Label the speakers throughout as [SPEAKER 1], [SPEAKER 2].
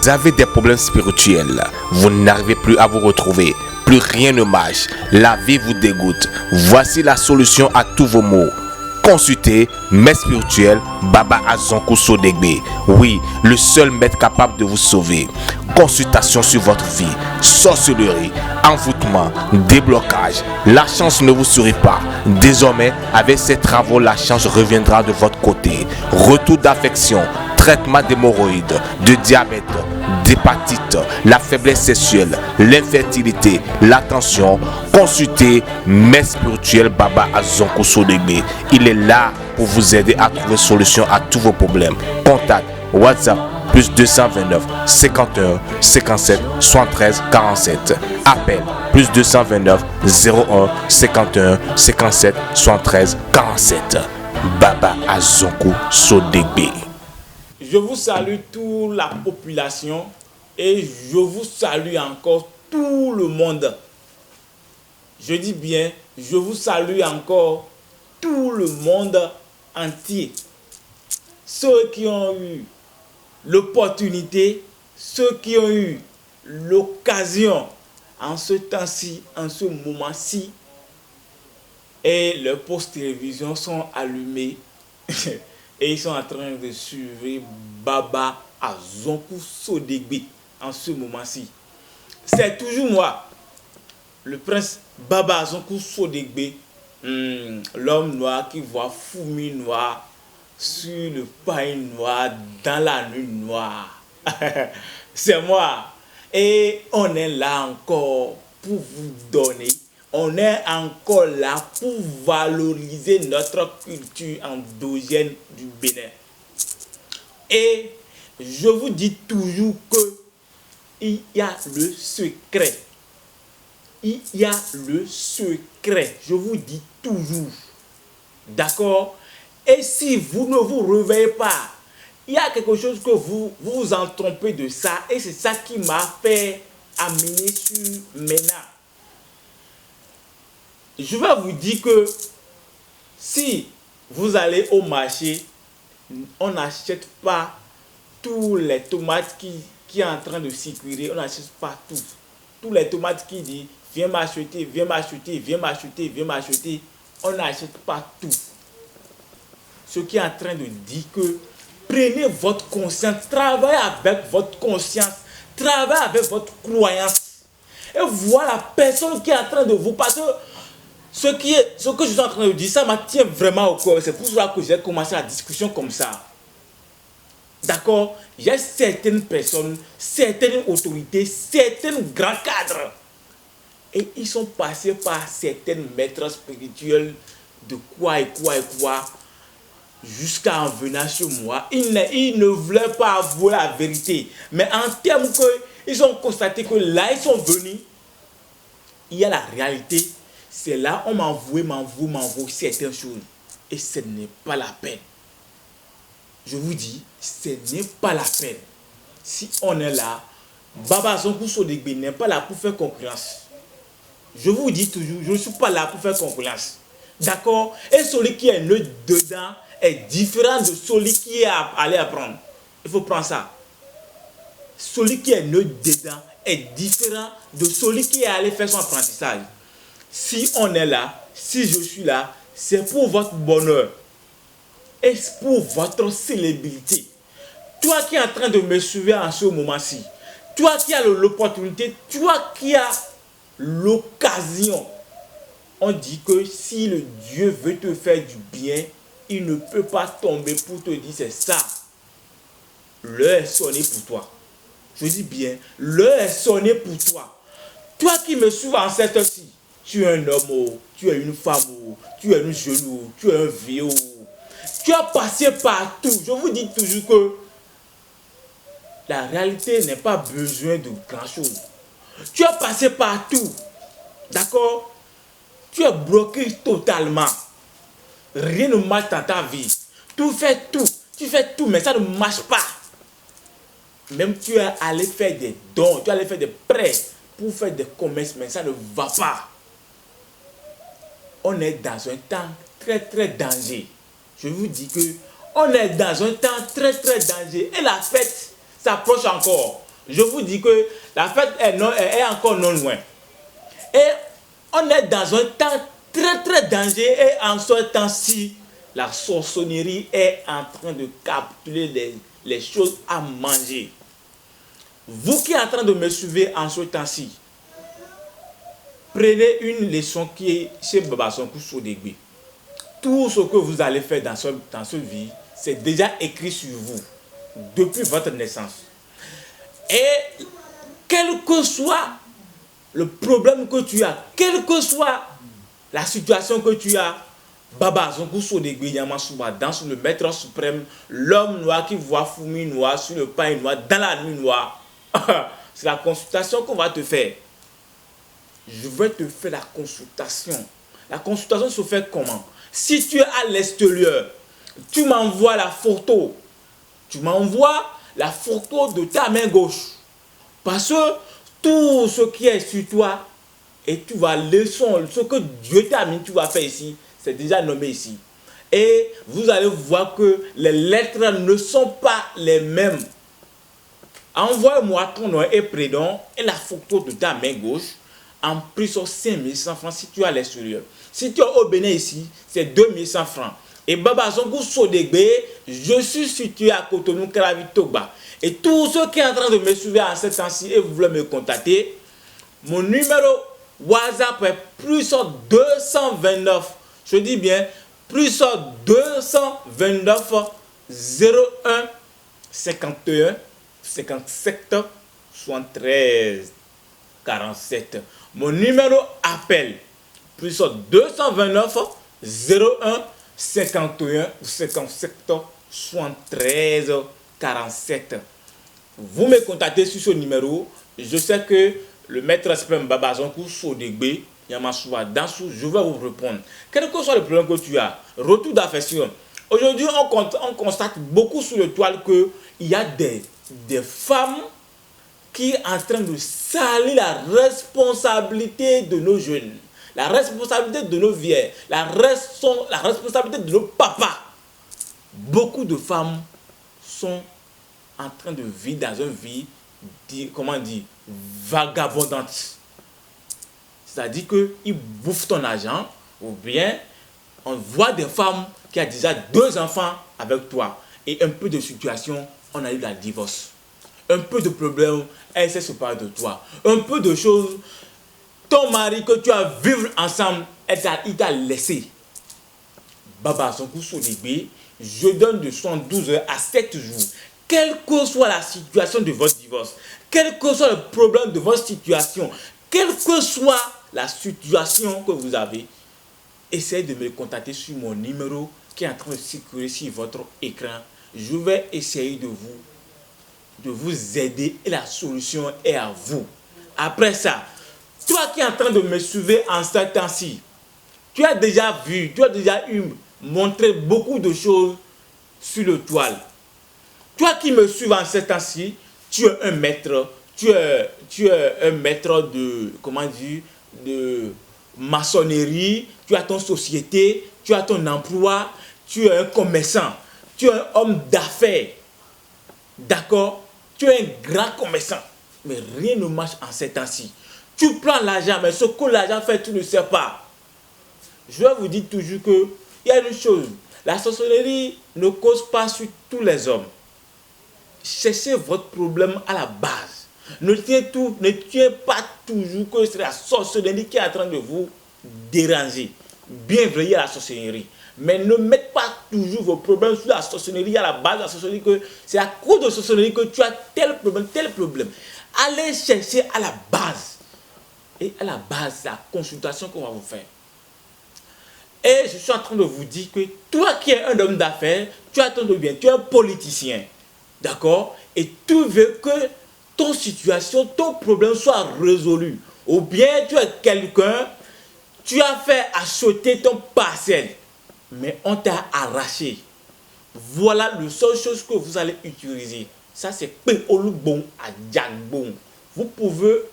[SPEAKER 1] Vous avez des problèmes spirituels, vous n'arrivez plus à vous retrouver, plus rien ne marche, la vie vous dégoûte. Voici la solution à tous vos maux. Consultez Maître spirituel Baba Azonkou Sodegbe. Oui, le seul maître capable de vous sauver. Consultation sur votre vie, sorcellerie, envoûtement, déblocage. La chance ne vous sourit pas. Désormais, avec ces travaux, la chance reviendra de votre côté. Retour d'affection, traitement d'hémorroïdes, de diabète, d'hépatite, la faiblesse sexuelle, l'infertilité, la tension. Consultez Maître spirituel Baba Azonkou Sodegbe. Il est là pour vous aider à trouver solution à tous vos problèmes. Contact WhatsApp plus 229 51 57 73 47. Appel plus 229 01 51 57 73 47. Baba Azonkou Sodegbe.
[SPEAKER 2] Je vous salue toute la population et je vous salue encore tout le monde. Je dis bien, je vous salue encore tout le monde entier. Ceux qui ont eu l'opportunité, ceux qui ont eu l'occasion en ce temps-ci, en ce moment-ci, et leurs postes télévision sont allumés et ils sont en train de suivre Baba Azonkou Sodegbe en ce moment-ci. C'est toujours moi, le prince Baba Azonkou Sodegbe, l'homme noir qui voit fourmi noir sur le pain noir dans la nuit noire. C'est moi. Et on est là encore pour vous donner. On est encore là pour valoriser notre culture endogène du Bénin. Et je vous dis toujours que il y a le secret. Il y a le secret. Je vous dis toujours. D'accord? Et si vous ne vous réveillez pas, il y a quelque chose que vous vous en trompez de ça. Et c'est ça qui m'a fait amener sur MENA. Je vais vous dire que si vous allez au marché, on n'achète pas tous les tomates qui sont en train de circuler. On n'achète pas tout. Tous les tomates qui disent viens m'acheter, viens m'acheter, viens m'acheter, viens m'acheter. On n'achète pas tout. Ce qui est en train de dire que prenez votre conscience, travaillez avec votre conscience, travaillez avec votre croyance. Et voilà la personne qui est en train de vous... Parce que ce que je suis en train de dire, ça me tient vraiment au cœur. C'est pour cela que j'ai commencé la discussion comme ça. D'accord? Il y a certaines personnes, certaines autorités, certains grands cadres. Et ils sont passés par certains maîtres spirituels de quoi et quoi et quoi. Jusqu'à en venir sur moi. Ils ne voulaient pas avouer la vérité. Mais en termes qu'ils ont constaté que là, ils sont venus, il y a la réalité. C'est là on m'envoie certaines choses. Et ce n'est pas la peine. Je vous dis, ce n'est pas la peine. Si on est là, Baba Azonkou Sodegbe n'est pas là pour faire concurrence. Je vous dis toujours, je ne suis pas là pour faire concurrence. D'accord? Et celui qui est né dedans est différent de celui qui est allé apprendre. Il faut prendre ça. Celui qui est né dedans est différent de celui qui est allé faire son apprentissage. Si on est là, si je suis là, c'est pour votre bonheur. Et pour votre célébrité. Toi qui es en train de me suivre en ce moment-ci, toi qui as l'opportunité, toi qui as l'occasion, on dit que si le Dieu veut te faire du bien, il ne peut pas tomber pour te dire c'est ça. L'heure est sonnée pour toi. Je dis bien, l'heure est sonnée pour toi. Toi qui me suis en cette heure-ci, tu es un homme, tu es une femme, tu es une jeune, tu es un vieux. Tu as passé partout. Je vous dis toujours que la réalité n'est pas besoin de grand-chose. Tu as passé partout. D'accord? Tu es bloqué totalement. Rien ne marche dans ta vie. Tu fais tout, mais ça ne marche pas. Même tu es allé faire des dons, tu es allé faire des prêts pour faire des commerces, mais ça ne va pas. On est dans un temps très très dangereux. Je vous dis que on est dans un temps très très dangereux et la fête s'approche encore. Je vous dis que la fête est encore non loin. Et on est dans un temps très dangereux et en ce temps-ci, la sorcellerie est en train de capturer les choses à manger. Vous qui êtes en train de me suivre en ce temps-ci, prenez une leçon qui est chez Baba Sonkou Sodegbe. Tout ce que vous allez faire dans ce vie, c'est déjà écrit sur vous depuis votre naissance. Et quel que soit le problème que tu as, quelle que soit la situation que tu as, Baba Sonkou Sodegbe Yamasouba, dans le maître suprême, l'homme noir qui voit fourmi noir sur le pain noir dans la nuit noire. C'est la consultation qu'on va te faire. Je vais te faire la consultation. La consultation se fait comment? Si tu es à l'extérieur, tu m'envoies la photo. Tu m'envoies la photo de ta main gauche. Parce que tout ce qui est sur toi, et tu vas ce que Dieu t'a mis, tu vas faire ici, c'est déjà nommé ici. Et vous allez voir que les lettres ne sont pas les mêmes. Envoie-moi ton nom et prénom et la photo de ta main gauche en prix sur 5100 francs si tu es à l'extérieur. Si tu es au Bénin ici, c'est 2100 francs. Et Baba Sonkou Sodegbe, je suis situé à Cotonou, Karavitogba. Et tous ceux qui sont en train de me suivre en ce temps-ci et vous voulez me contacter, mon numéro WhatsApp est plus 229. Je dis bien plus 229 01 51 57 73 47. Mon numéro appel plus 229 01 51 57 73 47. Vous me contactez sur ce numéro. Je sais que le maître suprême Baba Sonkou Sodegbe Yamasouba Dansou, je vais vous répondre. Quel que soit le problème que tu as, retour d'affection. Aujourd'hui, on constate beaucoup sur le toile qu'il y a des femmes qui sont en train de salir la responsabilité de nos jeunes, la responsabilité de nos vieux, la responsabilité de nos papas. Beaucoup de femmes sont en train de vivre dans une vie, vagabondante. C'est-à-dire qu'ils bouffent ton argent, ou bien on voit des femmes qui ont déjà 2 enfants avec toi. Et un peu de situation, on a eu la divorce. Un peu de problème, elle s'est séparée de toi. Un peu de choses, ton mari que tu as vivre ensemble, il t'a laissé. Baba Sonkou Sodegbe, je donne de 72 heures à 7 jours. Quelle que soit la situation de votre divorce, quel que soit le problème de votre situation, quelle que soit la situation que vous avez, essayez de me contacter sur mon numéro qui est en train de circuler sur votre écran. Je vais essayer de vous aider et la solution est à vous. Après ça, toi qui es en train de me suivre en ce temps-ci, tu as déjà vu, tu as déjà montré beaucoup de choses sur le toile. Toi qui me suis en ce temps-ci, tu es un maître, tu es un maître de maçonnerie, tu as ton société, tu as ton emploi, tu es un commerçant, tu es un homme d'affaires. D'accord? Tu es un grand commerçant, mais rien ne marche en ces temps-ci. Tu prends l'argent, mais ce que l'argent fait, tu ne sais pas. Je vais vous dire toujours qu'il y a une chose, la sorcellerie ne cause pas sur tous les hommes. Cherchez votre problème à la base. Ne tuez pas toujours que c'est la sorcellerie qui est en train de vous déranger. Bien vrai, il y a la sorcellerie. Mais ne mettez pas toujours vos problèmes sur la sorcellerie à la base de la sorcellerie, que c'est à cause de la sorcellerie que tu as tel problème. Allez chercher à la base. Et à la base, c'est la consultation qu'on va vous faire. Et je suis en train de vous dire que toi qui es un homme d'affaires, tu as ton bien, tu es un politicien. D'accord? Et tu veux que ton situation, ton problème soit résolu. Ou bien tu es quelqu'un, tu as fait acheter ton parcelle, mais on t'a arraché. Voilà la seule chose que vous allez utiliser. Ça, c'est Peolubon à Djangbon. Vous pouvez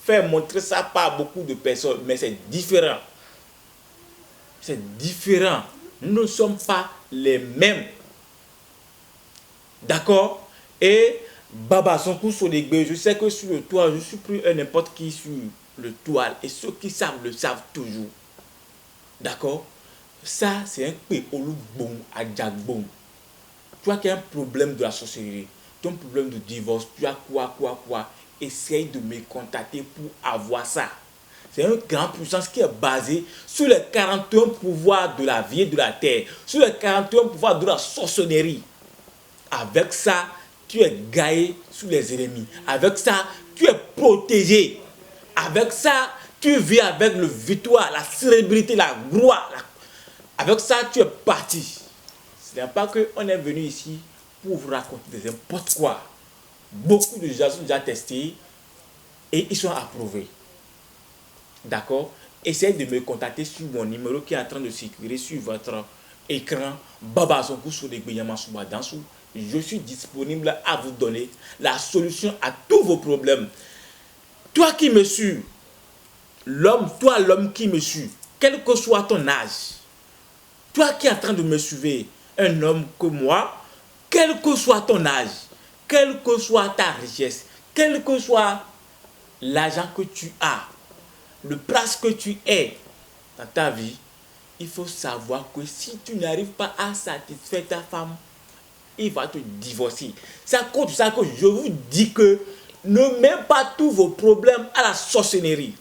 [SPEAKER 2] faire montrer ça par beaucoup de personnes, mais c'est différent. C'est différent. Nous ne sommes pas les mêmes. D'accord? Et Baba Sonko Sodegbe, je sais que sur le toit, je suis plus n'importe qui sur le toit. Et ceux qui savent le savent toujours. D'accord? Ça, c'est un péolu bon, adjak bon. Toi qui as un problème de la sorcellerie, tu as un problème de divorce, tu as quoi, essaye de me contacter pour avoir ça. C'est une grande puissance qui est basée sur les 41 pouvoirs de la vie et de la terre, sur les 41 pouvoirs de la sorcellerie. Avec ça, tu es gaillé sur les ennemis. Avec ça, tu es protégé. Avec ça, tu vis avec le victoire, la célébrité, la gloire. Avec ça, tu es parti. Ce n'est pas qu'on est venu ici pour vous raconter n'importe quoi. Beaucoup de gens sont déjà testés et ils sont approuvés. D'accord? Essayez de me contacter sur mon numéro qui est en train de circuler sur votre écran. Baba Sonko Sodegbe Yamasouba Dansou. Je suis disponible à vous donner la solution à tous vos problèmes. Toi qui me suis, toi l'homme qui me suit, quel que soit ton âge, toi qui es en train de me suivre, un homme comme moi, quel que soit ton âge, quelle que soit ta richesse, quel que soit l'argent que tu as, le place que tu es dans ta vie, il faut savoir que si tu n'arrives pas à satisfaire ta femme, il va te divorcer. C'est à cause de ça que je vous dis que ne mettez pas tous vos problèmes à la sorcellerie.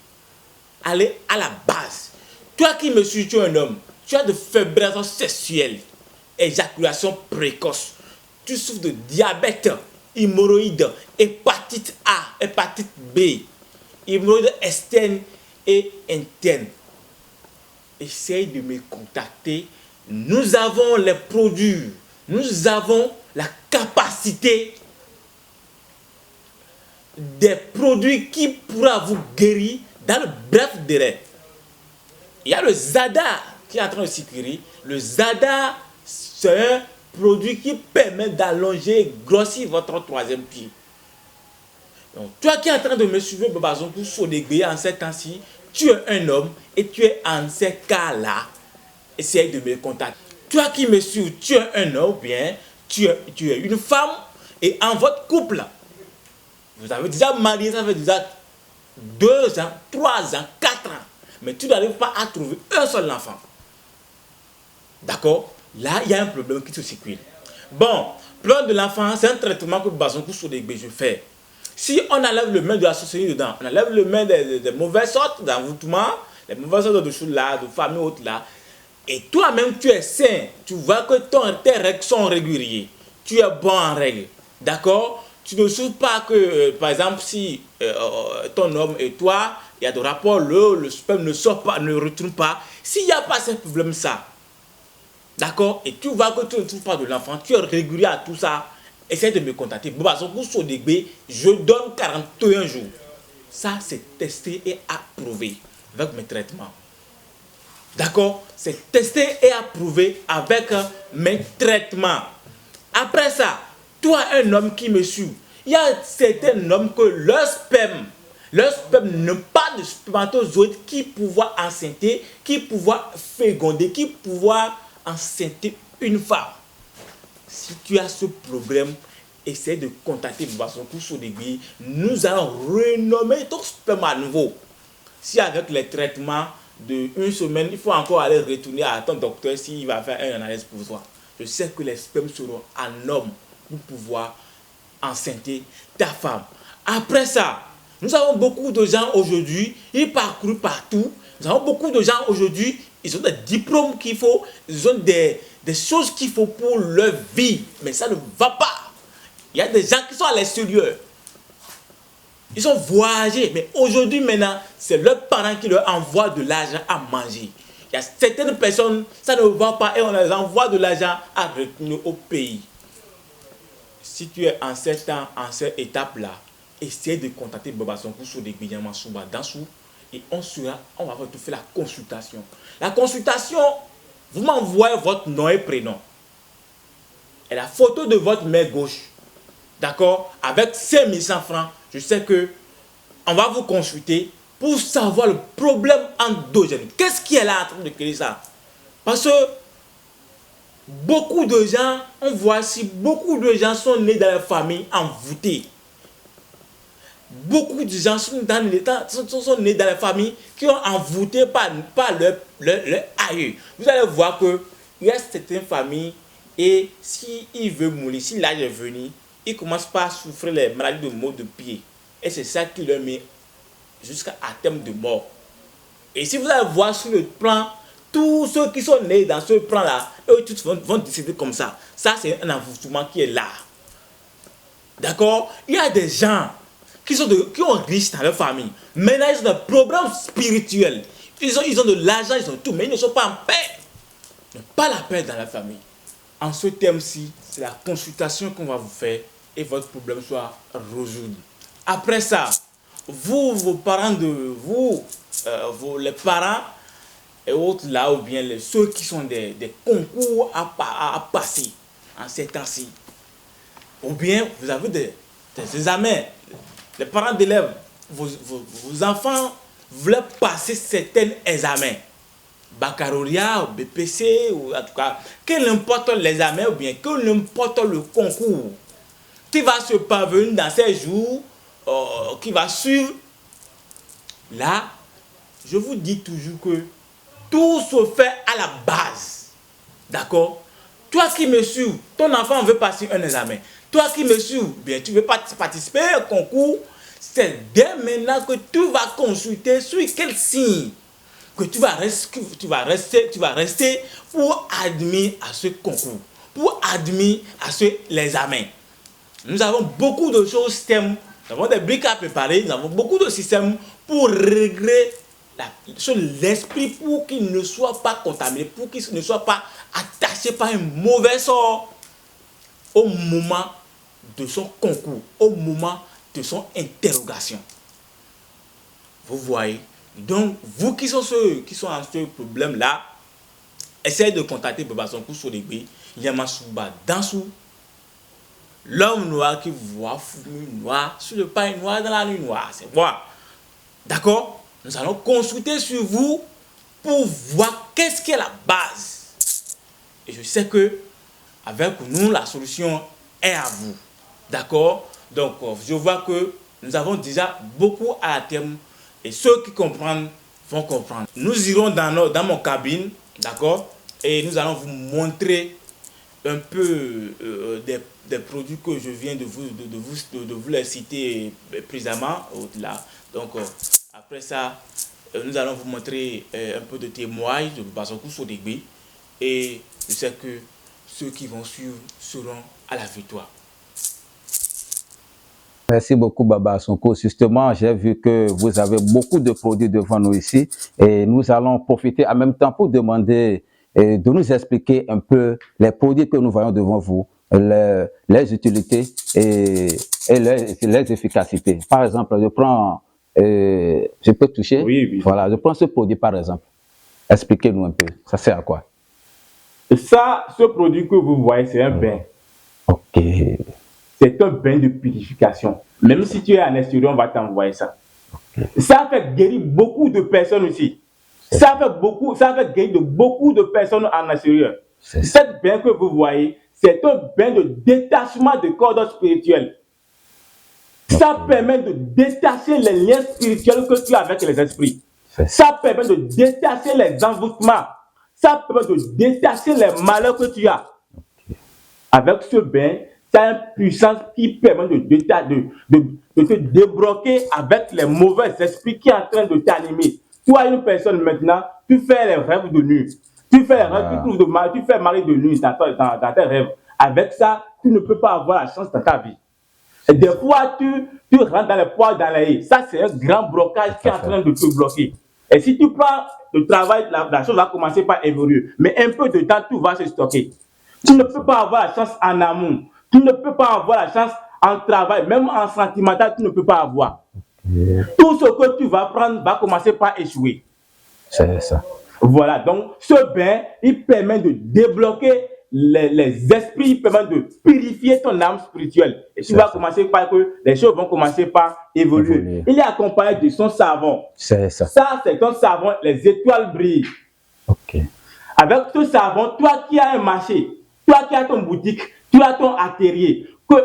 [SPEAKER 2] Allez à la base. Toi qui me suis, tu es un homme, tu as de faiblesse sexuelle, éjaculation précoce, tu souffres de diabète, hémorroïdes, hépatite A, hépatite B, hémorroïdes externes et internes. Essaye de me contacter. Nous avons les produits. Nous avons la capacité des produits qui pourra vous guérir dans le bref délai. Il y a le Zada qui est en train de circuler. Le Zada, c'est un produit qui permet d'allonger et grossir votre troisième pied. Donc, toi qui es en train de me suivre, Baba Sonko Sodegbe, en ces temps-ci, tu es un homme et tu es en ces cas-là. Essaye de me contacter. Toi qui me suis, tu es un homme, bien, tu es une femme, et en votre couple, vous avez déjà marié, ça fait déjà 2 ans, 3 ans, 4 ans, mais tu n'arrives pas à trouver un seul enfant. D'accord? Là, il y a un problème qui se circule. Bon, plan de l'enfant, c'est un traitement que Baba Sonko Sodegbe je fais. Si on enlève le main de la sorcellerie dedans, on enlève le main des mauvaises sortes d'envoûtement, les mauvaises sortes de choses là, de famille haute là, et toi-même tu es sain, tu vois que tes règles sont régulières, tu es bon en règle, d'accord? Tu ne souffres pas que, par exemple, si ton homme et toi, il y a de rapport, le sperme ne sort pas, ne retourne pas, s'il n'y a pas ce problème ça, d'accord? Et tu vois que tu ne trouves pas de l'enfant, tu es régulier à tout ça, essaye de me contacter. Baba Sonko Sodegbe, je donne 41 jours. Ça, c'est testé et approuvé avec mes traitements. D'accord? C'est testé et approuvé avec mes traitements. Après ça, toi, un homme qui me suit, il y a certains hommes que leur sperme n'a pas de spermatozoïdes qui pouvoir enceinter, qui pouvoir féconder, qui pouvoir enceinter une femme. Si tu as ce problème, essaie de contacter Baba Sonko Sodegbe. Nous allons renommer ton sperme à nouveau. Si avec les traitements de 1 semaine, il faut encore aller retourner à ton docteur s'il va faire une analyse pour toi. Je sais que les spermes seront en homme pour pouvoir enceinter ta femme. Après ça, nous avons beaucoup de gens aujourd'hui, ils parcourent partout. Nous avons beaucoup de gens aujourd'hui, ils ont des diplômes qu'il faut, ils ont des choses qu'il faut pour leur vie, mais ça ne va pas. Il y a des gens qui sont à l'extérieur. Ils ont voyagé, mais aujourd'hui maintenant, c'est leurs parents qui leur envoient de l'argent à manger. Il y a certaines personnes, ça ne va pas et on les envoie de l'argent à retourner au pays. Si tu es en cette étape-là, essaie de contacter Baba Sonko Sodegbe Yamasouba Dansou et on va te faire la consultation. La consultation, vous m'envoyez votre nom et prénom et la photo de votre main gauche. D'accord? Avec 5100 francs, je sais que on va vous consulter pour savoir le problème endogène. Qu'est-ce qui est là en train de créer ça? Parce que Beaucoup de gens, on voit si beaucoup de gens sont nés dans la famille envoûtée. Beaucoup de gens sont nés dans la famille qui ont envoûté par leur aïeux. Vous allez voir que il y a certaines familles et s'il veut mourir, si l'âge est venu, il commence par souffrir les maladies de maux de pied. Et c'est ça qui le met jusqu'à terme de mort. Et si vous allez voir sur le plan, tous ceux qui sont nés dans ce plan-là, eux tous vont décider comme ça. Ça, c'est un envoûtement qui est là. D'accord? Il y a des gens qui ont riche dans leur famille. Maintenant, ils ont des problèmes spirituels. Ils ont de l'argent, ils ont tout, mais ils ne sont pas en paix. Ils n'ont pas la paix dans la famille. En ce terme-ci, c'est la consultation qu'on va vous faire et votre problème soit résolu. Après ça, vos parents les parents et autres là, ou bien ceux qui sont des concours à passer en ces temps-ci, ou bien vous avez des examens, les parents d'élèves, vos enfants voulaient passer certains examens, baccalauréat, BPC, ou en tout cas, quel importe l'examen ou bien quel importe le concours qui va se parvenir dans ces jours, qui va suivre. Là, je vous dis toujours que tout se fait à la base. D'accord? Toi qui me suis, ton enfant veut passer un examen. Toi qui me suis, bien, tu veux participer au concours. C'est dès maintenant que tu vas consulter sur quel signe que tu vas rester pour admettre à ce concours, pour admettre à ce l'examen. Nous avons beaucoup de choses, nous avons des briques à préparer, nous avons beaucoup de systèmes pour régler l'esprit, pour qu'il ne soit pas contaminé, pour qu'il ne soit pas attaché par un mauvais sort au moment de son concours, au moment de son interrogation. Vous voyez? Donc, vous qui sont ceux qui sont en ce problème-là, essayez de contacter Baba Sonko sur les baies, Yamasouba Dansou, l'homme noir qui voit fumer noir sur le pain noir dans la nuit noire. C'est moi. D'accord? Nous allons consulter sur vous pour voir qu'est-ce qui est la base. Et je sais que avec nous, la solution est à vous. D'accord? Donc, je vois que nous avons déjà beaucoup à terme et ceux qui comprennent vont comprendre. Nous irons dans mon cabine, d'accord? Et nous allons vous montrer un peu des produits que je viens de vous les citer précédemment. Là. Donc, après ça, nous allons vous montrer un peu de témoignages de Basonkou Sodegbe. Et je sais que ceux qui vont suivre seront à la victoire.
[SPEAKER 3] Merci beaucoup, Baba Sonko. Justement, j'ai vu que vous avez beaucoup de produits devant nous ici et nous allons profiter en même temps pour demander de nous expliquer un peu les produits que nous voyons devant vous, les utilités et les efficacités. Par exemple, je peux toucher?
[SPEAKER 2] Oui.
[SPEAKER 3] Voilà, je prends ce produit par exemple. Expliquez-nous un peu, ça sert à quoi?
[SPEAKER 2] Ça, ce produit que vous voyez, c'est un bain.
[SPEAKER 3] Ok.
[SPEAKER 2] C'est un bain de purification. Même si tu es en extérieur, on va t'envoyer ça. Okay. Ça fait guérir beaucoup de personnes aussi. Ça fait guérir beaucoup de personnes en extérieur. Cette bain que vous voyez, c'est un bain de détachement de corps spirituel. Okay. Ça permet de détacher les liens spirituels que tu as avec les esprits. Ça permet de détacher les envoûtements. Ça permet de détacher les malheurs que tu as. Okay. Avec ce bain, c'est une puissance qui permet de te débloquer avec les mauvais esprits qui sont en train de t'animer. Toi, une personne maintenant, tu fais les rêves de nuit. Tu fais les rêves, tu trouves de mal, tu fais mari de nuit dans tes rêves. Avec ça, tu ne peux pas avoir la chance dans ta vie. Et des fois, tu rentres dans les poids, dans les haies. Ça, c'est un grand blocage qui est en train de te bloquer. Et si tu prends le travail, la chose va commencer par évoluer. Mais un peu de temps, tout va se stocker. Tu ne peux pas avoir la chance en amour. Tu ne peux pas avoir la chance en travail, même en sentimental, tu ne peux pas avoir. Tout ce que tu vas prendre va commencer par échouer.
[SPEAKER 3] C'est ça.
[SPEAKER 2] Voilà, donc ce bain, il permet de débloquer les esprits, il permet de purifier ton âme spirituelle. Et tu vas commencer par que les choses vont commencer par évoluer. Il est accompagné de son savon.
[SPEAKER 3] C'est ça.
[SPEAKER 2] Ça, c'est un savon, les étoiles brillent.
[SPEAKER 3] Ok.
[SPEAKER 2] Avec ce savon, toi qui as un marché, toi qui as ton boutique, tu as ton atelier, tu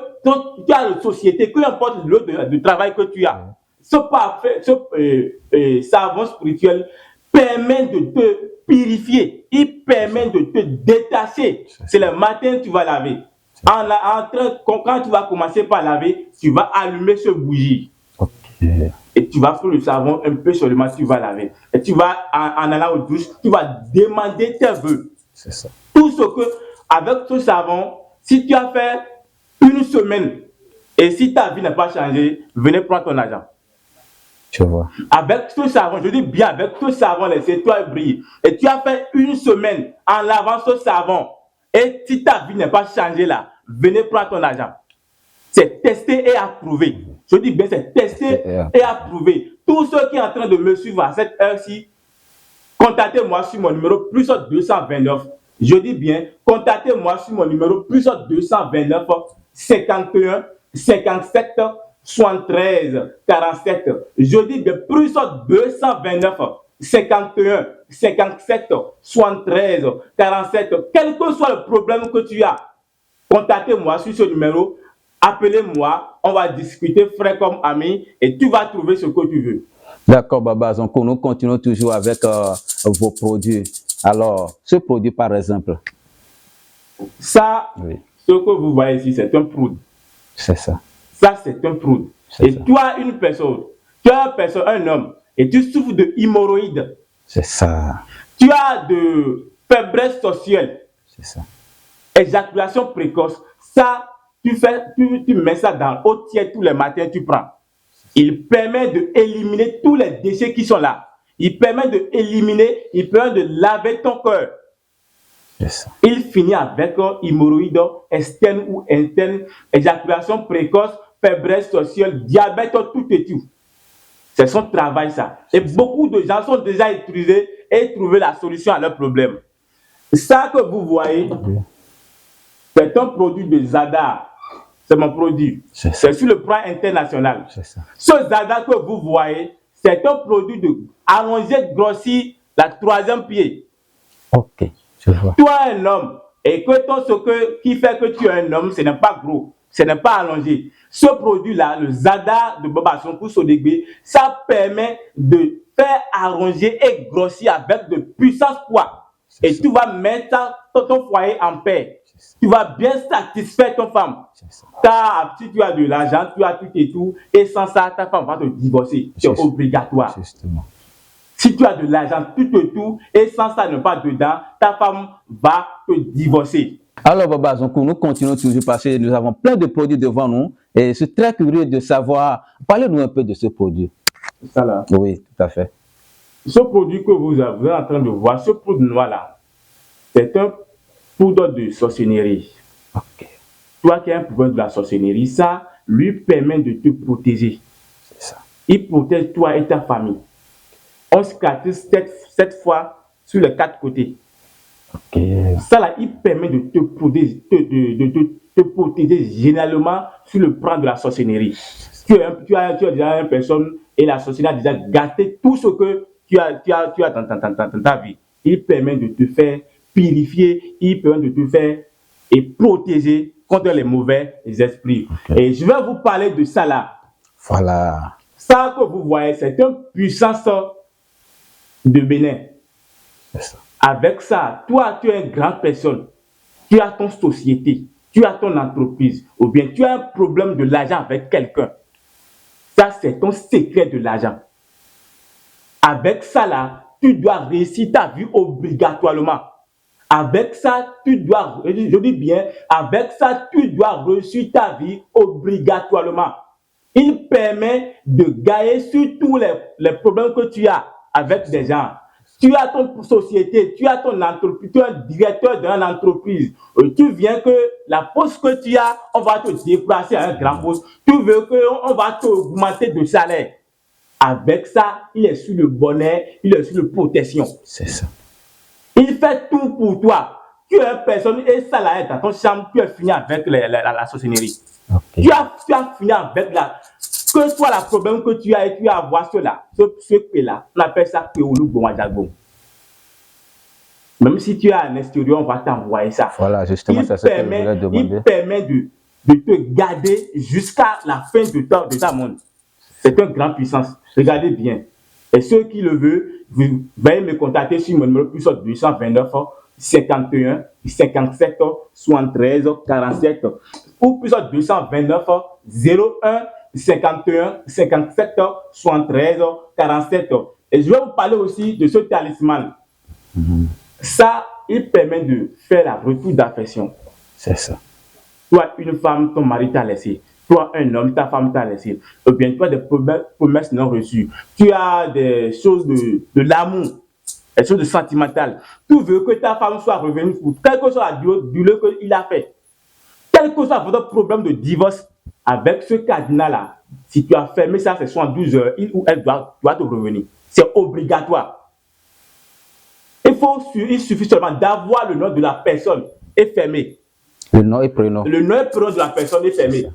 [SPEAKER 2] as une société, peu importe le travail que tu as, ce savon spirituel permet de te purifier, il permet de te détacher. C'est le matin tu vas laver. Quand tu vas commencer par laver, tu vas allumer ce bougie. Okay. Et tu vas faire le savon un peu seulement, tu vas laver. Et tu vas, en allant aux douches, tu vas demander tes vœux.
[SPEAKER 3] C'est ça.
[SPEAKER 2] Tout ce que, avec ce savon, si tu as fait une semaine, et si ta vie n'a pas changé, venez prendre ton argent.
[SPEAKER 3] Je vois.
[SPEAKER 2] Avec ce savon, je dis bien, avec ce savon, laissez-toi briller. Et tu as fait une semaine en lavant ce savon. Et si ta vie n'a pas changé là, venez prendre ton argent. C'est testé et approuvé. Je dis bien, c'est testé et approuvé. Tous ceux qui sont en train de me suivre à cette heure-ci, contactez-moi sur mon numéro plus 229. Je dis bien, contactez-moi sur mon numéro plus 229 51 57 73 47. Je dis bien, plus 229 51 57 73 47. Quel que soit le problème que tu as, contactez-moi sur ce numéro. Appelez-moi, on va discuter frère comme ami et tu vas trouver ce que tu veux.
[SPEAKER 3] D'accord, Baba Zonko, nous continuons toujours avec vos produits. Alors, ce produit par exemple.
[SPEAKER 2] Ça, oui. Ce que vous voyez ici, c'est un produit.
[SPEAKER 3] C'est ça.
[SPEAKER 2] Ça, c'est un produit. Et ça. Toi, une personne, un homme, et tu souffres de hémorroïdes.
[SPEAKER 3] C'est ça.
[SPEAKER 2] Tu as de faiblesse sexuelle.
[SPEAKER 3] C'est ça.
[SPEAKER 2] Éjaculation précoce. Ça, tu mets ça dans l'eau tiède tous les matins, tu prends. Il permet d'éliminer tous les déchets qui sont là. Il permet il permet de laver ton cœur.
[SPEAKER 3] Yes.
[SPEAKER 2] Il finit avec hémorroïdes externe ou interne, éjaculation précoce, faiblesse sexuelle, diabète, tout et tout. C'est son travail, ça. Et beaucoup de gens sont déjà utilisés et trouvé la solution à leur problème. Ça que vous voyez, c'est un produit de Zada. C'est mon produit. C'est sur le plan international. Ce Zada que vous voyez, c'est un produit de allongé, grossi, la troisième pied.
[SPEAKER 3] Ok, je vois.
[SPEAKER 2] Toi, un homme, et que qui fait que tu es un homme, ce n'est pas gros, ce n'est pas allongé. Ce produit-là, le Zada de Baba Sonko Sodegbe, ça permet de faire allonger et grossir avec de puissance poids. Et tu vas mettre ton foyer en paix. Tu vas bien satisfaire ton femme. Car si tu as de l'argent, tu as tout et tout, et sans ça, ta femme va te divorcer. C'est obligatoire.
[SPEAKER 3] Justement.
[SPEAKER 2] Si tu as de l'argent, tout et tout, et sans ça ne pas dedans, ta femme va te divorcer.
[SPEAKER 3] Alors, Baba Zonko, nous continuons toujours parce que nous avons plein de produits devant nous. Et je suis très curieux de savoir, parlez-nous un peu de ce produit.
[SPEAKER 2] Ça là.
[SPEAKER 3] Oui, tout à fait.
[SPEAKER 2] Ce produit que vous êtes en train de voir, ce produit noir-là, c'est un poudre de sorcellerie.
[SPEAKER 3] Ok.
[SPEAKER 2] Toi qui as un problème de la sorcellerie, ça lui permet de te protéger.
[SPEAKER 3] C'est ça.
[SPEAKER 2] Il protège toi et ta famille. On cicatrise 7 fois sur les 4 côtés.
[SPEAKER 3] Ok.
[SPEAKER 2] Ça là, il permet de te protéger, te protéger généralement sur le plan de la sorcellerie. Tu as déjà une personne et la sorcellerie a déjà gâté tout ce que tu as dans ta vie. Il permet de te faire purifier, il permet de te faire et protéger contre les mauvais esprits. Okay. Et je vais vous parler de ça là.
[SPEAKER 3] Voilà.
[SPEAKER 2] Ça que vous voyez, c'est une puissance de Bénin.
[SPEAKER 3] Ça.
[SPEAKER 2] Avec ça, toi, tu es une grande personne. Tu as ton société, tu as ton entreprise, ou bien tu as un problème de l'argent avec quelqu'un. Ça, c'est ton secret de l'argent. Avec ça là, tu dois réussir ta vie obligatoirement. Avec ça, tu dois, je dis bien, avec ça, tu dois réussir ta vie obligatoirement. Il permet de gagner sur tous les problèmes que tu as avec des gens. Tu as ton société, tu as ton entreprise, tu es un directeur d'une entreprise. Tu viens que la poste que tu as, on va te déplacer à un grand poste. Tu veux qu'on va t'augmenter de salaire. Avec ça, il est sur le bonheur, il est sur la protection.
[SPEAKER 3] C'est ça.
[SPEAKER 2] Il fait tout pour toi. Tu es une personne et ça là dans ton chambre, tu as fini avec la sorcellerie. Okay. Tu as fini avec que soit le problème que tu as et tu as à voir cela, ce là, on appelle ça Péoulou Bonwadjagbon. Même si tu es à l'extérieur, on va t'envoyer ça.
[SPEAKER 3] Voilà, justement, c'est ce que je voulais demander.
[SPEAKER 2] Il permet de te garder jusqu'à la fin de ta monde. C'est une grande puissance. Regardez bien. Et ceux qui le veulent, vous veuillez me contacter sur mon numéro plus 229 51 57 73 47 ou plus 229 01 51 57 73 47. Et je vais vous parler aussi de ce talisman. Ça, il permet de faire la retour d'affection.
[SPEAKER 3] C'est ça.
[SPEAKER 2] Toi, une femme, ton mari t'a laissé. Toi, un homme, ta femme t'a laissé. Ou bien, tu as des promesses non reçues. Tu as des choses de l'amour, des choses de sentimentales. Tu veux que ta femme soit revenue pour quel que soit la douleur qu'il a fait. Quel que soit votre problème de divorce, avec ce cadenas-là, si tu as fermé ça, c'est 72 heures, il ou elle doit te revenir. C'est obligatoire. Il suffit seulement d'avoir le nom de la personne et fermé.
[SPEAKER 3] Le nom et prénom.
[SPEAKER 2] Le nom et prénom de la personne est fermé.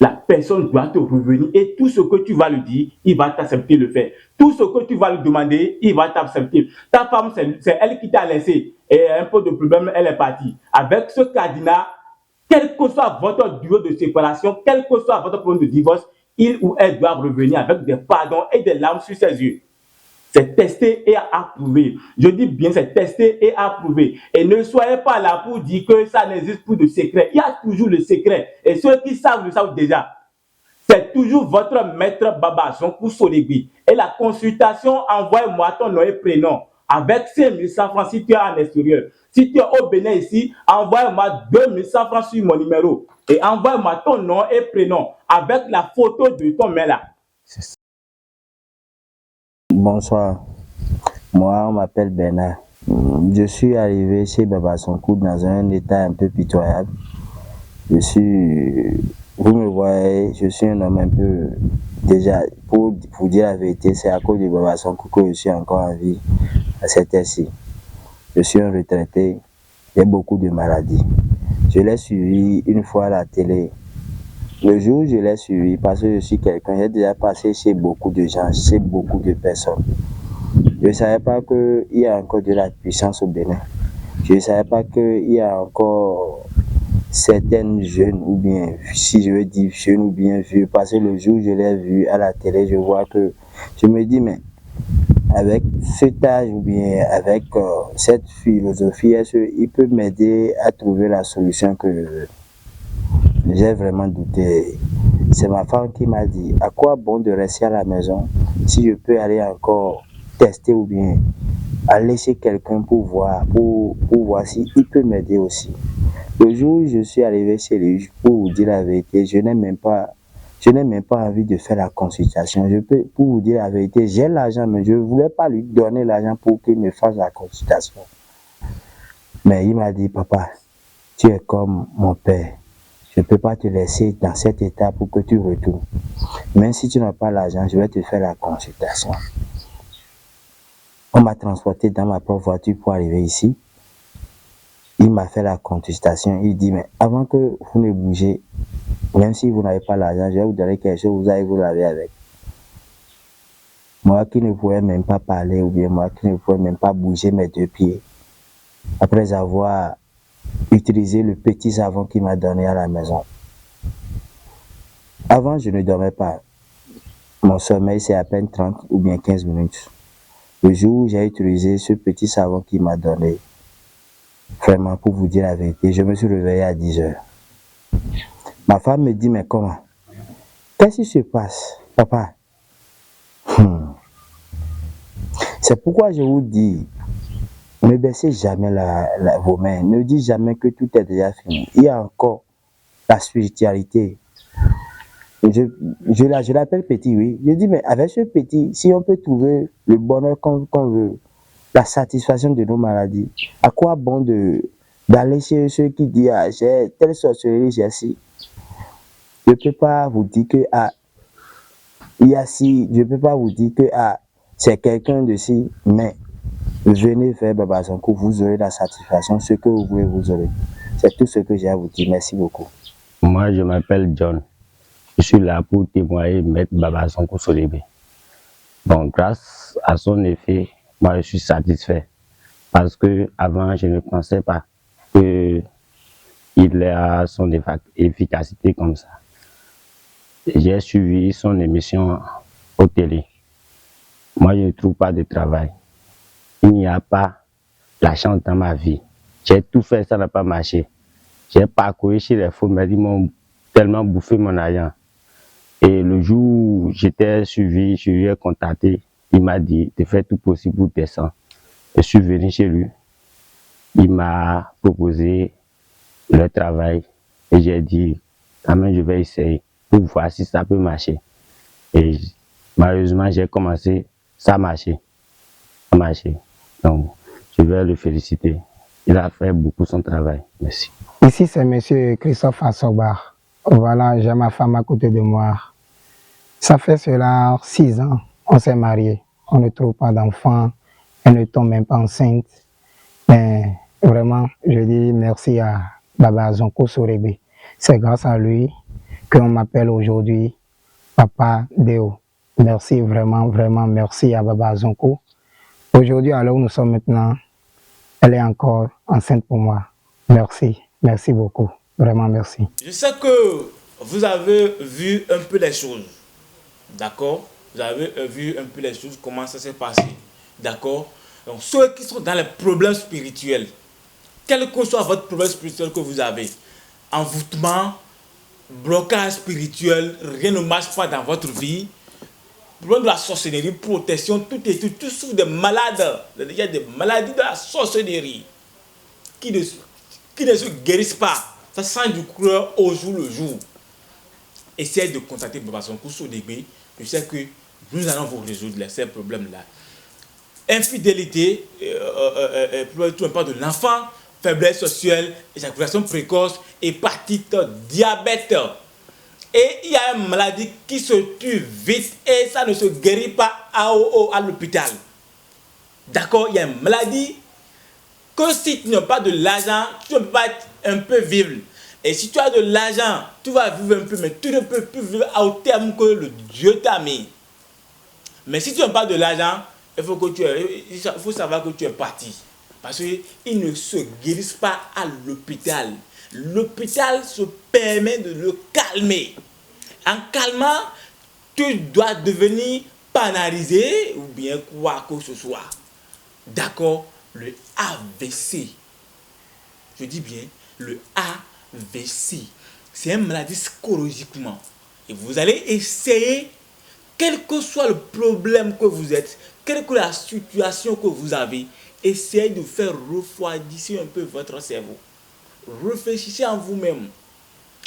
[SPEAKER 2] La personne doit te revenir et tout ce que tu vas lui dire, il va t'accepter de le faire. Tout ce que tu vas lui demander, il va t'accepter. Ta femme, c'est elle qui t'a laissé et un peu de problème, elle est partie. Avec ce cadenas, quel que soit votre durée de séparation, quel que soit votre problème de divorce, il ou elle doit revenir avec des pardons et des larmes sur ses yeux. C'est testé et approuvé. Je dis bien, c'est testé et approuvé. Et ne soyez pas là pour dire que ça n'existe plus de secret. Il y a toujours le secret. Et ceux qui savent le savent déjà. C'est toujours votre maître Baba Sonko Solegui. Et la consultation, envoie-moi ton nom et prénom. Avec 5100 francs si tu es en extérieur. Si tu es au Bénin ici, envoie-moi 2100 francs sur mon numéro. Et envoie-moi ton nom et prénom avec la photo de ton mail là.
[SPEAKER 4] Bonsoir, moi on m'appelle Bernard. Je suis arrivé chez Baba Sonko dans un état un peu pitoyable. Vous me voyez, je suis un homme un peu, déjà, pour dire la vérité, c'est à cause de Baba Sonko que je suis encore en vie à cette heure-ci. Je suis un retraité, j'ai beaucoup de maladies. Je l'ai suivi une fois à la télé. Le jour où je l'ai suivi, parce que je suis quelqu'un, j'ai déjà passé chez beaucoup de gens, chez beaucoup de personnes. Je ne savais pas qu'il y a encore de la puissance au Bénin. Je ne savais pas qu'il y a encore certaines jeunes, ou bien, si je veux dire jeunes ou bien vieux, parce que le jour où je l'ai vu à la télé, je vois que, je me dis, mais avec cet âge ou bien avec cette philosophie, est-ce qu'il peut m'aider à trouver la solution que je veux? J'ai vraiment douté. C'est ma femme qui m'a dit, à quoi bon de rester à la maison si je peux aller encore tester ou bien aller chez quelqu'un pour voir si il peut m'aider aussi. Le jour où je suis arrivé chez lui, pour vous dire la vérité, je n'ai même pas envie de faire la consultation. Pour vous dire la vérité, j'ai l'argent, mais je ne voulais pas lui donner l'argent pour qu'il me fasse la consultation. Mais il m'a dit, papa, tu es comme mon père. Je ne peux pas te laisser dans cet état pour que tu retournes. Même si tu n'as pas l'argent, je vais te faire la consultation. On m'a transporté dans ma propre voiture pour arriver ici. Il m'a fait la consultation. Il dit, mais avant que vous ne bougez, même si vous n'avez pas l'argent, je vais vous donner quelque chose, vous allez vous laver avec. Moi qui ne pouvais même pas parler, ou bien moi qui ne pouvais même pas bouger mes deux pieds, après avoir utilisé le petit savon qu'il m'a donné à la maison. Avant, je ne dormais pas. Mon sommeil, c'est à peine 30 ou bien 15 minutes. Le jour où j'ai utilisé ce petit savon qu'il m'a donné, vraiment, pour vous dire la vérité, je me suis réveillé à 10 heures. Ma femme me dit, mais comment? Qu'est-ce qui se passe, papa? C'est pourquoi je vous dis, ne baissez jamais vos mains. Ne dites jamais que tout est déjà fini. Il y a encore la spiritualité. Je l'appelle petit, oui. Je dis, mais avec ce petit, si on peut trouver le bonheur qu'on veut, la satisfaction de nos maladies, à quoi bon d'aller chez ceux qui disent, ah, j'ai telle sorcellerie, j'ai ci. Je ne peux pas vous dire que, ah, il y a ci, je ne peux pas vous dire que, ah, c'est quelqu'un de ci, mais venez faire Baba Sonko, vous aurez la satisfaction, ce que vous voulez, vous aurez. C'est tout ce que j'ai à vous dire. Merci beaucoup.
[SPEAKER 5] Moi, je m'appelle John. Je suis là pour témoigner Maître Baba Sonko Solegui. Donc, grâce à son effet, moi, je suis satisfait. parce que avant je ne pensais pas que il a son efficacité comme ça. J'ai suivi son émission au télé. Moi, je ne trouve pas de travail. Il n'y a pas la chance dans ma vie. J'ai tout fait, ça n'a pas marché. J'ai parcouru chez les faux, mais ils m'ont tellement bouffé mon argent. Et le jour où j'étais suivi, je lui ai contacté. Il m'a dit de faire tout possible pour descendre. Je suis venu chez lui. Il m'a proposé le travail. Et j'ai dit, quand même, je vais essayer pour voir si ça peut marcher. Et malheureusement, j'ai commencé, ça a marché. Ça a marché. Donc, je vais le féliciter. Il a fait beaucoup son travail. Merci.
[SPEAKER 6] Ici, c'est M. Christophe Assobar. Voilà, j'ai ma femme à côté de moi. Ça fait cela 6 ans. On s'est mariés. On ne trouve pas d'enfants. Elle ne tombe même pas enceinte. Mais vraiment, je dis merci à Baba Zonko Sorebe. C'est grâce à lui qu'on m'appelle aujourd'hui Papa Deo. Merci, vraiment, vraiment, merci à Baba Zonko. Aujourd'hui, alors nous sommes maintenant, elle est encore enceinte pour moi. Merci, merci beaucoup. Vraiment, merci.
[SPEAKER 2] Je sais que vous avez vu un peu les choses. D'accord? Vous avez vu un peu les choses, comment ça s'est passé. D'accord? Donc, ceux qui sont dans les problèmes spirituels, quel que soit votre problème spirituel que vous avez, envoûtement, blocage spirituel, rien ne marche pas dans votre vie, problème de la sorcellerie, protection, tout souffre des malades. Il y a des maladies de la sorcellerie qui ne se guérissent pas. Ça sent du coureur au jour le jour. Essayez de contacter Baba Zonko Sorebe. Je sais que nous allons vous résoudre ces problèmes-là. Infidélité, problème pas de l'enfant, faiblesse sexuelle, éjaculation précoce, hépatite, diabète. Et il y a une maladie qui se tue vite et ça ne se guérit pas à l'hôpital. D'accord? Il y a une maladie que si tu n'as pas de l'argent, tu ne peux pas un peu vivre. Et si tu as de l'argent, tu vas vivre un peu, mais tu ne peux plus vivre au terme que le Dieu t'a mis. Mais si tu n'as pas de l'argent, il faut savoir que tu es parti. Parce qu'ils ne se guérissent pas à l'hôpital. L'hôpital se permet de le calmer. En calmant, tu dois devenir banalisé ou bien quoi que ce soit. D'accord? Le AVC. Je dis bien le AVC. C'est une maladie psychologiquement. Et vous allez essayer, quel que soit le problème que vous êtes, quelle que la situation que vous avez, essayez de faire refroidir un peu votre cerveau. Réfléchissez en vous-même.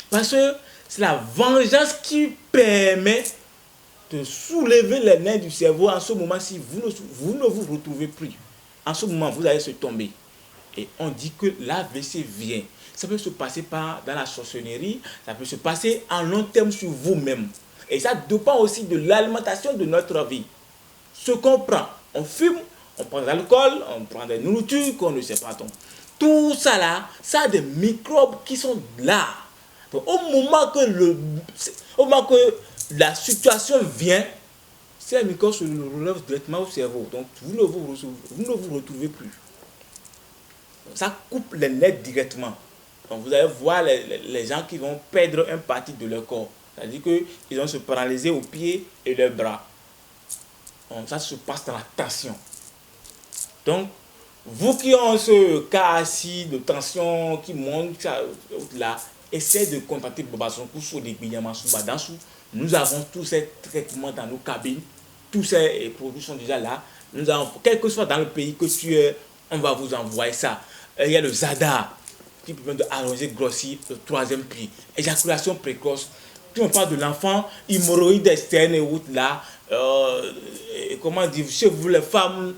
[SPEAKER 2] Parce que c'est la vengeance qui permet de soulever les nerfs du cerveau en ce moment si vous ne vous retrouvez plus. En ce moment, vous allez se tomber. Et on dit que l'AVC vient. Ça peut se passer dans la sorcellerie, ça peut se passer en long terme sur vous-même. Et ça dépend aussi de l'alimentation de notre vie. Ce qu'on prend, on fume, on prend de l'alcool, on prend des nourritures qu'on ne sait pas. Donc, tout ça là, ça a des microbes qui sont là. Donc, au moment que la situation vient, ces microbes se relèvent directement au cerveau. Donc, vous ne vous retrouvez plus. Donc, ça coupe les nerfs directement. Donc, vous allez voir les gens qui vont perdre une partie de leur corps. C'est-à-dire qu'ils vont se paralyser aux pieds et leurs bras. Donc, ça se passe dans la tension. Donc, vous qui avez ce cas-ci de tension qui monte là, essayez de contacter Baba Zonko Sorebe. Nous avons tous ces traitements dans nos cabines. Tous ces produits sont déjà là. Nous avons, quel que soit dans le pays que tu es, on va vous envoyer ça. Il y a le ZADA qui permet d'allonger, grossir le 3e pied. Éjaculation précoce. Tu me parles de l'enfant, hémorroïdes externes et autres là. Comment dire, chez vous les femmes,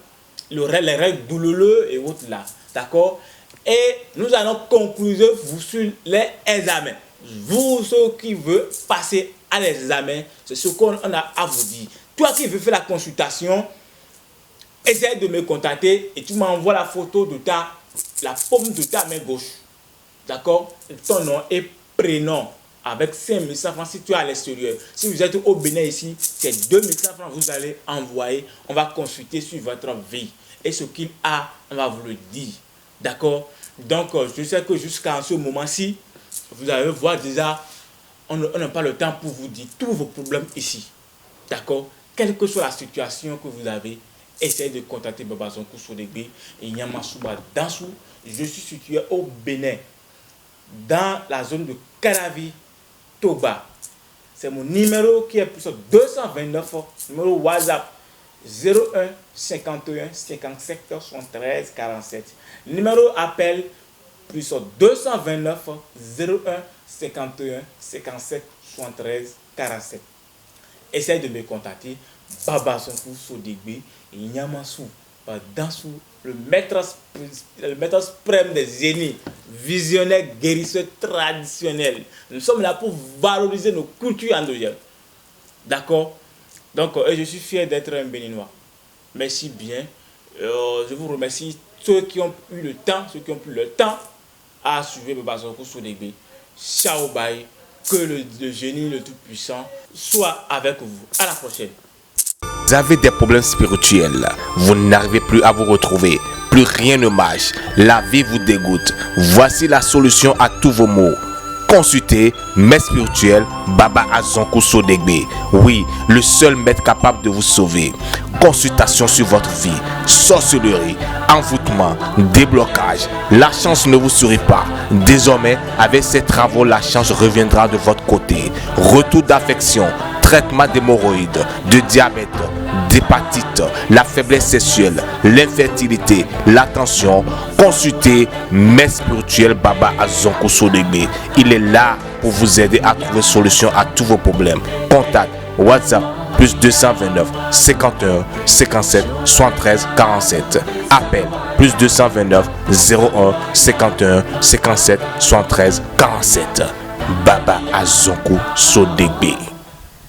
[SPEAKER 2] les règles douloureuses et autres là. D'accord? Et nous allons conclure vous sur les examens. Vous, ceux qui veulent passer à l'examen, c'est ce qu'on a à vous dire. Toi qui veux faire la consultation, essaie de me contacter et tu m'envoies la photo de la paume de ta main gauche. D'accord? Ton nom et prénom. Avec 5 500 francs si tu es à l'extérieur. Si vous êtes au Bénin ici, c'est 2 500 francs que vous allez envoyer. On va consulter sur votre vie. et ce qu'il a, on va vous le dire. D'accord? Donc, je sais que jusqu'à ce moment-ci, vous allez voir déjà, on n'a pas le temps pour vous dire tous vos problèmes ici. D'accord? Quelle que soit la situation que vous avez, essayez de contacter Baba Zonko Sodegbe et Nyamasuba Dansou. Je suis situé au Bénin, dans la zone de Caravi, Toba. C'est mon numéro qui est plus 229, numéro WhatsApp 01 51 57 73 47. Numéro appel plus 229 01 51 57 73 47. Essayez de me contacter. Baba Zonko Sodegbe et Nyamasu Dansou, le maître suprême des génies, visionnaire, guérisseur traditionnel. Nous sommes là pour valoriser nos cultures endogènes. D'accord? Donc, je suis fier d'être un Béninois. Merci bien. Je vous remercie ceux qui ont eu le temps, ceux qui ont pris le temps à suivre Baba Zonko Sodegbe. Ciao, bye. Que le génie, le Tout-Puissant soit avec vous. À la prochaine.
[SPEAKER 1] Vous avez des problèmes spirituels, vous n'arrivez plus à vous retrouver, plus rien ne marche, la vie vous dégoûte. Voici la solution à tous vos maux. Consultez Maître spirituel Baba Zonko Sodegbe. Oui, le seul maître capable de vous sauver. Consultation sur votre vie, sorcellerie, envoûtement, déblocage. La chance ne vous sourit pas. Désormais, avec ces travaux, la chance reviendra de votre côté. Retour d'affection, traitement d'hémorroïdes, de diabète, d'hépatite, la faiblesse sexuelle, l'infertilité, la tension. Consultez Maître spirituel Baba Zonko Sodegbe. Il est là pour vous aider à trouver solution à tous vos problèmes. Contact WhatsApp plus 229 51 57 73 47. Appel plus 229 01 51 57 73 47. Baba Zonko Sodegbe.